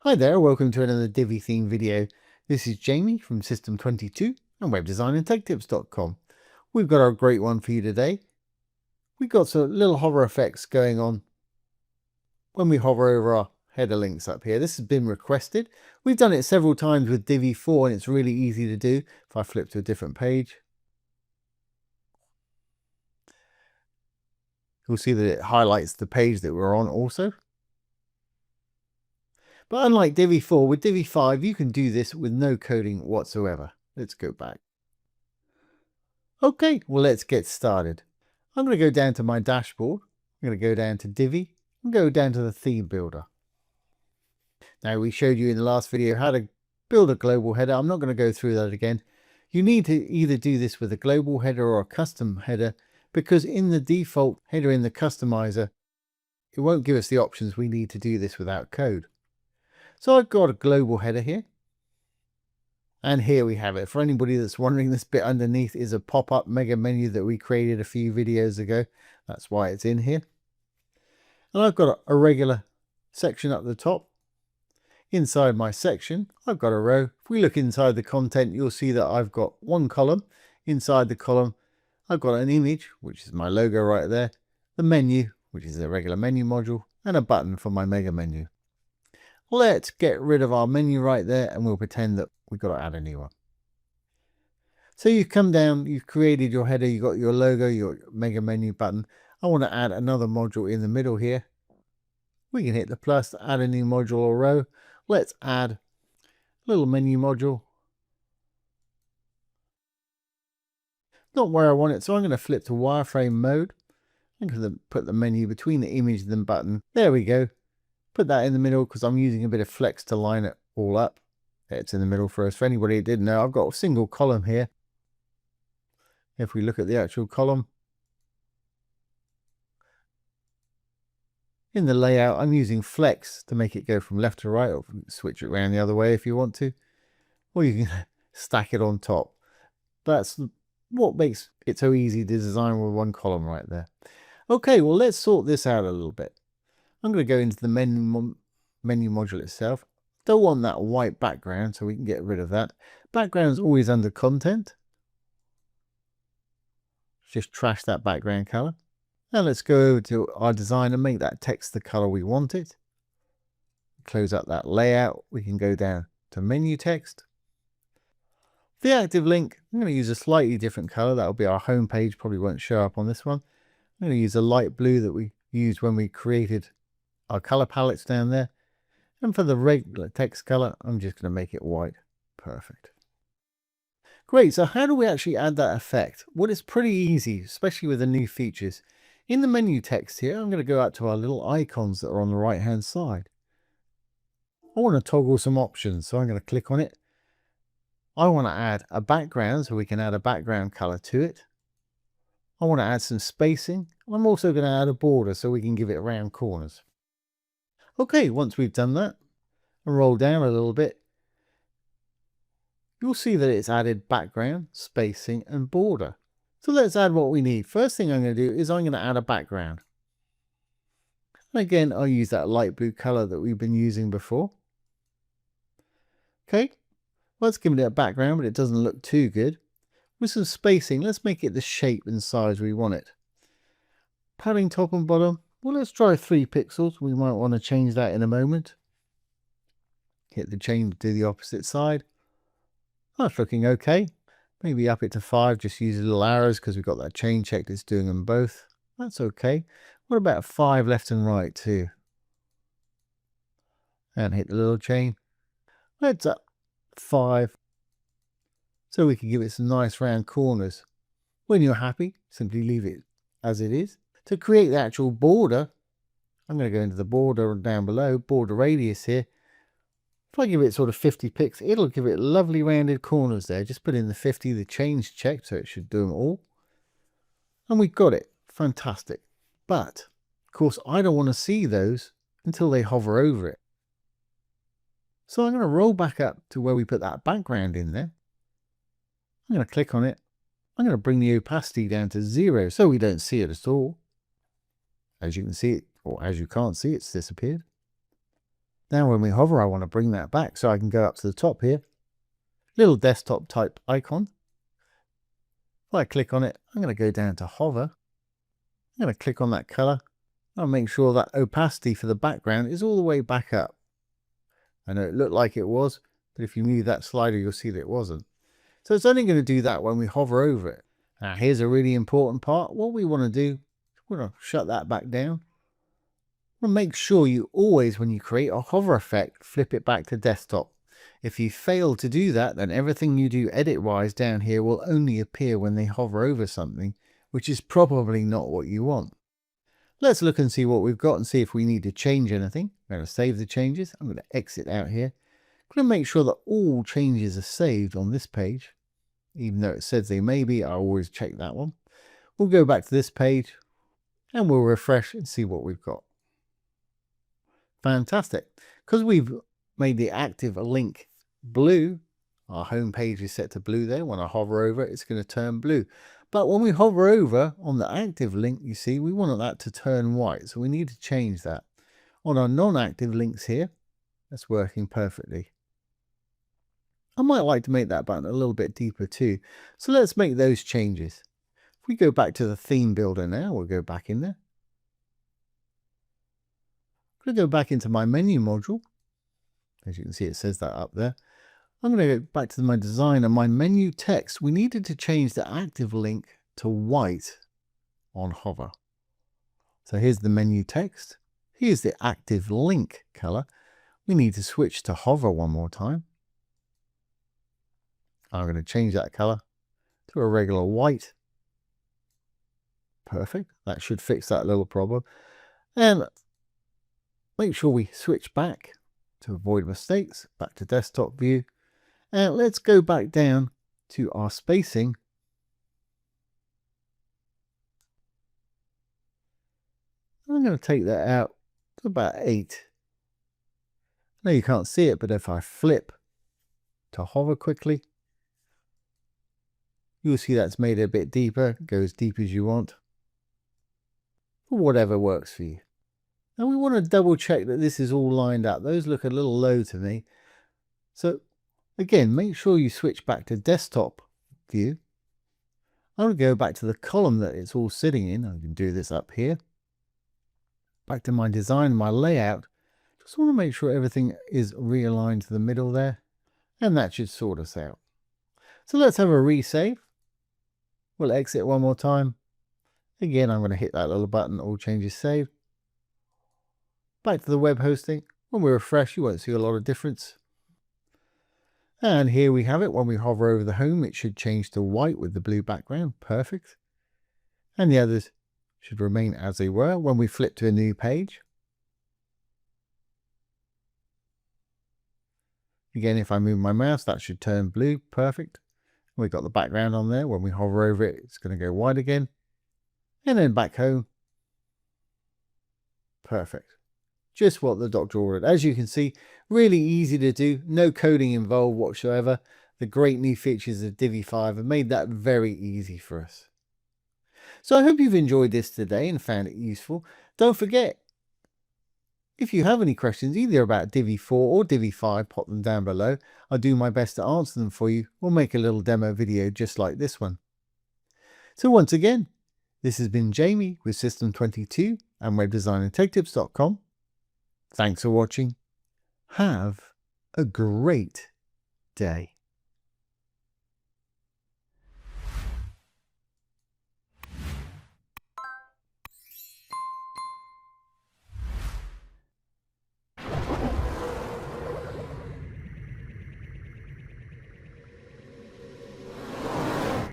Hi there, welcome to another Divi theme video. This is Jamie from System22 and webdesignandtechtips.com. We've got our great one for you today. We've got some little hover effects going on when we hover over our header links up here. This has been requested. We've done it several times with Divi 4 and it's really easy to do. If I flip to a different page, you'll see that it highlights the page that we're on also. But unlike Divi 4, with Divi 5, you can do this with no coding whatsoever. Let's go back. Okay, well, let's get started. I'm going to go down to my dashboard. I'm going to go down to Divi and go down to the theme builder. Now, we showed you in the last video how to build a global header. I'm not going to go through that again. You need to either do this with a global header or a custom header, because in the default header in the customizer, it won't give us the options we need to do this without code. So I've got a global header here. And here we have it. For anybody that's wondering, this bit underneath is a pop-up mega menu that we created a few videos ago. That's why it's in here. And I've got a regular section up the top. Inside my section, I've got a row. If we look inside the content, you'll see that I've got one column. Inside the column, I've got an image, which is my logo right there, the menu, which is a regular menu module, and a button for my mega menu. Let's get rid of our menu right there and we'll pretend that we've got to add a new one. So you've come down, you've created your header, you've got your logo, your mega menu button. I want to add another module in the middle here. We can hit the plus to add a new module or row. Let's add a little menu module. Not where I want it, so I'm going to flip to wireframe mode. I'm going to put the menu between the image and the button. There we go. Put that in the middle because I'm using a bit of flex to line it all up. It's in the middle for us. For anybody who didn't know, I've got a single column here. If we look at the actual column, in the layout, I'm using flex to make it go from left to right, or switch it around the other way if you want to, or you can stack it on top. That's what makes it so easy to design with one column right there. Okay, well, let's sort this out a little bit. I'm going to go into the menu module itself. Don't want that white background, so we can get rid of that. Background is always under content. Just trash that background color. Now let's go over to our design and make that text the color we want it. Close up that layout. We can go down to menu text. The active link, I'm going to use a slightly different color. That'll be our home page. Probably won't show up on this one. I'm going to use a light blue that we used when we created our color palettes down there. And for the regular text color, I'm just going to make it white. Perfect. Great. So how do we actually add that effect? Well, it's pretty easy, especially with the new features. In the menu text here, I'm going to go out to our little icons that are on the right hand side. I want to toggle some options, so I'm going to click on it. I want to add a background, so we can add a background color to it. I want to add some spacing. I'm also going to add a border so we can give it round corners. Okay, once we've done that and roll down a little bit, you'll see that it's added background, spacing, and border. So let's add what we need. First thing I'm going to do is I'm going to add a background. And again, I'll use that light blue color that we've been using before. Okay, let's give it a background, but it doesn't look too good. With some spacing, let's make it the shape and size we want it. Padding top and bottom. Well, let's try 3 pixels. We might want to change that in a moment. Hit the chain to the opposite side. That's looking okay. Maybe up it to 5, just use little arrows because we've got that chain checked. It's doing them both. That's okay. What about 5 left and right too? And hit the little chain. Let's up 5. So we can give it some nice round corners. When you're happy, simply leave it as it is. To create the actual border, I'm going to go into the border down below, border radius here. If I give it sort of 50 pixels, it'll give it lovely rounded corners there. Just put in the 50, the chain's checked, so it should do them all. And we've got it. Fantastic. But, of course, I don't want to see those until they hover over it. So I'm going to roll back up to where we put that background in there. I'm going to click on it. I'm going to bring the opacity down to 0 so we don't see it at all. As you can see it, or as you can't see, it's disappeared. Now when we hover, I want to bring that back so I can go up to the top here. Little desktop type icon. If I click on it, I'm going to go down to hover. I'm going to click on that color. I'll make sure that opacity for the background is all the way back up. I know it looked like it was, but if you move that slider, you'll see that it wasn't. So it's only going to do that when we hover over it. Now here's a really important part. What we want to do, we're going to shut that back down. We'll make sure you always, when you create a hover effect, flip it back to desktop. If you fail to do that, then everything you do edit-wise down here will only appear when they hover over something, which is probably not what you want. Let's look and see what we've got and see if we need to change anything. I'm going to save the changes. I'm going to exit out here. I'm going to make sure that all changes are saved on this page. Even though it says they may be, I always check that one. We'll go back to this page and we'll refresh and see what we've got. Fantastic. Because we've made the active link blue, our home page is set to blue there. When I hover over it, it's going to turn blue. But when we hover over on the active link, you see, we want that to turn white. So we need to change that. On our non-active links here, that's working perfectly. I might like to make that button a little bit deeper too. So let's make those changes. If we go back to the theme builder now, we'll go back in there. I'm going to go back into my menu module. As you can see, it says that up there. I'm going to go back to my design and my menu text. We needed to change the active link to white on hover. So here's the menu text. Here's the active link color. We need to switch to hover one more time. I'm going to change that color to a regular white. Perfect. That should fix that little problem. And make sure we switch back to avoid mistakes, back to desktop view. And let's go back down to our spacing. I'm going to take that out to about 8. Now you can't see it, but if I flip to hover quickly, you'll see that's made it a bit deeper. Go as deep as you want. For whatever works for you. And we want to double check that this is all lined up. Those look a little low to me. So again, make sure you switch back to desktop view. I'm going to go back to the column that it's all sitting in. I can do this up here. Back to my design, my layout. Just want to make sure everything is realigned to the middle there. And that should sort us out. So let's have a resave. We'll exit one more time. Again, I'm going to hit that little button, all changes saved. Back to the web hosting. When we refresh, you won't see a lot of difference. And here we have it. When we hover over the home, it should change to white with the blue background. Perfect. And the others should remain as they were. When we flip to a new page, again, if I move my mouse, that should turn blue. Perfect. We've got the background on there. When we hover over it, it's going to go white again. And then back home. Perfect. Just what the doctor ordered. As you can see, really easy to do. No coding involved whatsoever. The great new features of Divi 5 have made that very easy for us. So I hope you've enjoyed this today and found it useful. Don't forget, if you have any questions either about Divi 4 or Divi 5, pop them down below. I'll do my best to answer them for you or make a little demo video just like this one. So once again, this has been Jamie with System22 and WebDesignAndTechTips.com. Thanks for watching. Have a great day.